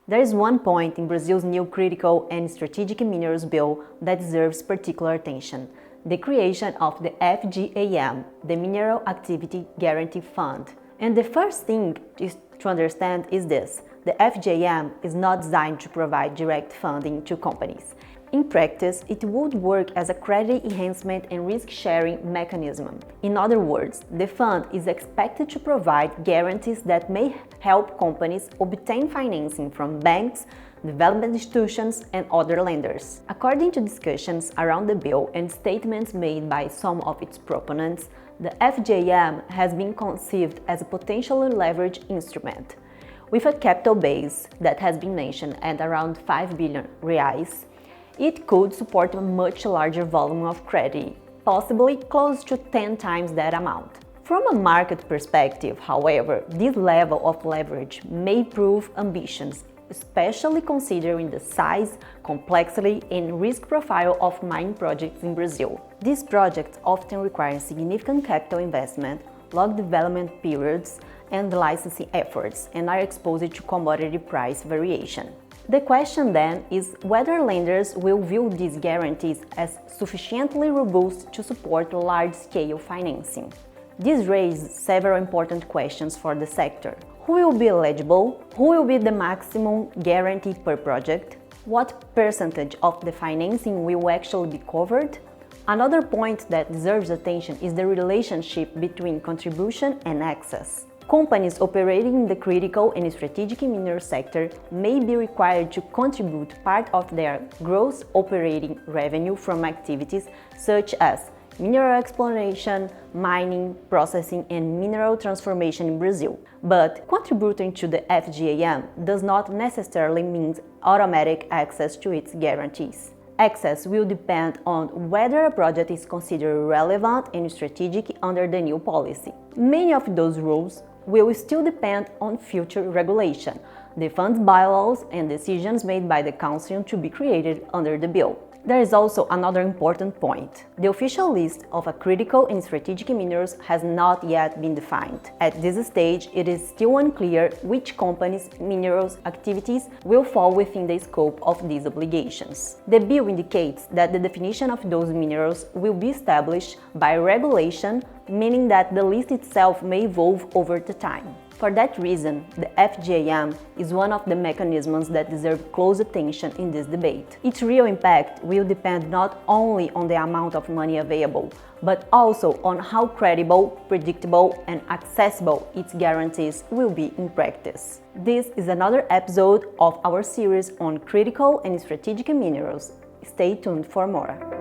There is one point in Brazil's new Critical and Strategic Minerals Bill that deserves particular attention: the creation of the FGAM, the Mineral Activity Guarantee Fund. And the first thing to understand is this: the FGAM is not designed to provide direct funding to companies. In practice, it would work as a credit enhancement and risk-sharing mechanism. In other words, the fund is expected to provide guarantees that may help companies obtain financing from banks, development institutions, and other lenders. According to discussions around the bill and statements made by some of its proponents, the FGAM has been conceived as a potentially leveraged instrument. With a capital base that has been mentioned at around 5 billion reais, it could support a much larger volume of credit, possibly close to 10 times that amount. From a market perspective, however, this level of leverage may prove ambitious, especially considering the size, complexity, and risk profile of mining projects in Brazil. These projects often require significant capital investment, long development periods, and licensing efforts, and are exposed to commodity price variation. The question then is whether lenders will view these guarantees as sufficiently robust to support large-scale financing. This raises several important questions for the sector. Who will be eligible? Who will be the maximum guarantee per project? What percentage of the financing will actually be covered? Another point that deserves attention is the relationship between contribution and access. Companies operating in the critical and strategic mineral sector may be required to contribute part of their gross operating revenue from activities such as mineral exploration, mining, processing, and mineral transformation in Brazil. But contributing to the FGAM does not necessarily mean automatic access to its guarantees. Access will depend on whether a project is considered relevant and strategic under the new policy. Many of those rules will still depend on future regulation, the fund's bylaws, and decisions made by the Council to be created under the bill. There is also another important point. The official list of critical and strategic minerals has not yet been defined. At this stage, it is still unclear which companies' minerals activities will fall within the scope of these obligations. The bill indicates that the definition of those minerals will be established by regulation, meaning that the list itself may evolve over the time. For that reason, the FGAM is one of the mechanisms that deserve close attention in this debate. Its real impact will depend not only on the amount of money available, but also on how credible, predictable, and accessible its guarantees will be in practice. This is another episode of our series on critical and strategic minerals. Stay tuned for more.